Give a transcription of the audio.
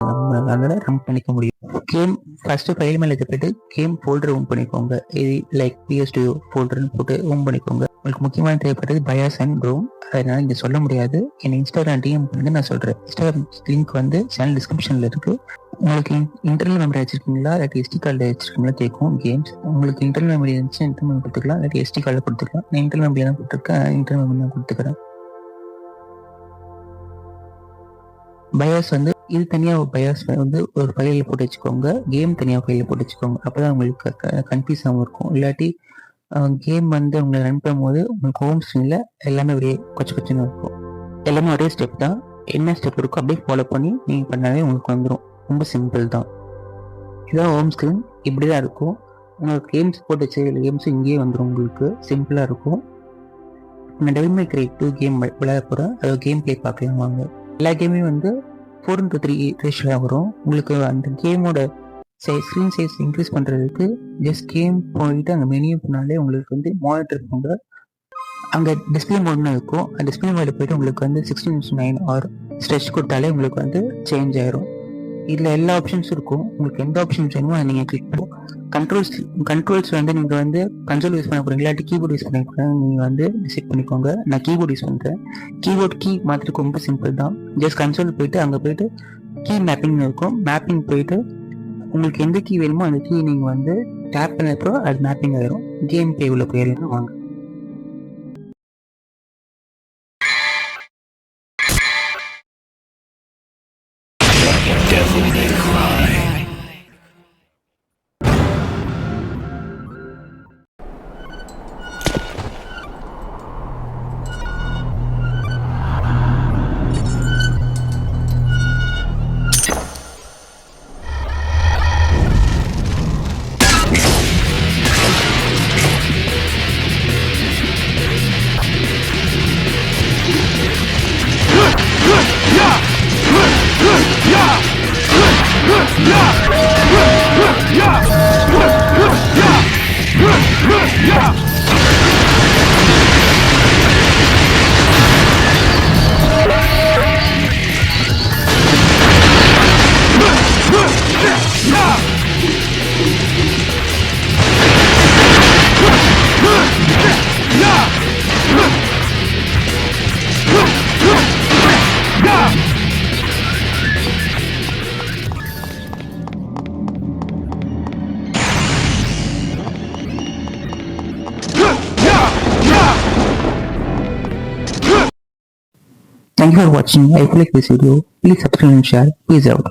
நம்மளால ரன் பண்ணிக்க முடியும். கேம் ஃபர்ஸ்ட் ஃபைல் மேலே போயிட்டு கேம் ஃபோல்டர் ஓன் பண்ணிக்கோங்க. இது லைக் PS2 ஃபோல்டர்னு போட்டு ஓன் பண்ணிக்கோங்க. உங்களுக்கு முக்கியமான தேவைப்பட்டது பயாஸ் அண்ட் ரோம். அதனால இங்கே சொல்ல முடியாது. என் இன்ஸ்டாகிராம் டிஎம் பண்ணி நான் சொல்கிறேன். இன்ஸ்டாகிராம் லிங்க் வந்து சேனல் டிஸ்கிரிப்ஷனில் இருக்குது. உங்களுக்கு இன்டர்னல் மெமரி வச்சிருக்கீங்களா இல்லாட்டி SD கார்டில் வச்சிருக்கீங்களா கேட்கும் கேம்ஸ். உங்களுக்கு இன்டர்னல் மெமரி இருந்துச்சு இன்டர்னல் மெமரி கொடுத்துக்கலாம், இல்லாட்டி SD கார்டில் கொடுத்துக்கலாம். நான் இன்டர்னல் மெமரி தான் கொடுத்துருக்கேன், இன்டர்னல் மெமரி தான் கொடுத்துக்கிறேன். பயாஸ் வந்து இது தனியாக பயாஸ் வந்து ஒரு ஃபைலில் போட்டு வச்சுக்கோங்க, கேம் தனியாக ஃபைலில் போட்டு வச்சுக்கோங்க. அப்போ தான் உங்களுக்கு கன்ஃபியூஸாகவும் இருக்கும். இல்லாட்டி கேம் வந்து உங்களை ரன் பண்ணும்போது உங்களுக்கு ஹோம் ஸ்க்ரீனில் எல்லாமே ஒரே கொச்சன்னு இருக்கும். எல்லாமே ஒரே ஸ்டெப் தான், என்ன ஸ்டெப் இருக்கோ அப்படியே ஃபாலோ பண்ணி நீங்கள் பண்ணாலே உங்களுக்கு வந்துடும். ரொம்ப சிம்பிள் தான். இதான் ஹோம் ஸ்க்ரீன், இப்படி தான் இருக்கும். உங்களுக்கு கேம்ஸ் போட்டு வச்சு கேம்ஸும் இங்கேயே வந்துடும். உங்களுக்கு சிம்பிளாக இருக்கும். நான் டெவில் மே கிரை 2 கேம் விளையாட போகிறேன். அது கேம் பிளே பார்க்கலாம் வாங்க. எல்லா கேமையும் வந்து 4:3 ரேஷியோவில் வரும். உங்களுக்கு அந்த கேமோட ஸ்க்ரீன் சைஸ் இன்க்ரீஸ் பண்ணுறதுக்கு ஜஸ்ட் கேம் போயிட்டு அங்கே மெனியூ பண்ணாலே உங்களுக்கு வந்து மானிட்டர் போங்க. அங்கே டிஸ்பிளே மோட்னு இருக்கும். அந்த டிஸ்பிளே மோடில் போயிட்டு உங்களுக்கு வந்து 16:9 ஆர் ஸ்ட்ரெச் கொடுத்தாலே உங்களுக்கு வந்து சேஞ்ச் ஆயிரும். இதில் எல்லா ஆப்ஷன்ஸும் இருக்கும். உங்களுக்கு எந்த ஆப்ஷன்ஸ் வேணுமோ அதை நீங்கள் கிளிக் பண்ணுவோம். கண்ட்ரோல்ஸ் வந்து நீங்கள் வந்து கன்சோல் யூஸ் பண்ண போகிறீங்க இல்லாட்டி கீபோர்டு யூஸ் பண்ண போகிறீங்க, நீங்கள் வந்து டிசைட் பண்ணிக்கோங்க. நான் கீபோர்டு யூஸ் பண்ணுறேன். கீபோர்ட் கீ மாத்திரக்கு ரொம்ப சிம்பிள் தான். ஜஸ்ட் கன்சோல் போயிட்டு அங்கே போயிட்டு கீ மேப்பிங் இருக்கும். மேப்பிங் போயிட்டு உங்களுக்கு எந்த கீ வேணுமோ அந்த கீ நீங்கள் வந்து டேப் பண்ணப்போ அது மேப்பிங் ஆயிரும். கேம் பிளே உள்ள போயிடலாம் வாங்க. Thank you for watching. If you like this video, please subscribe and share. Peace out.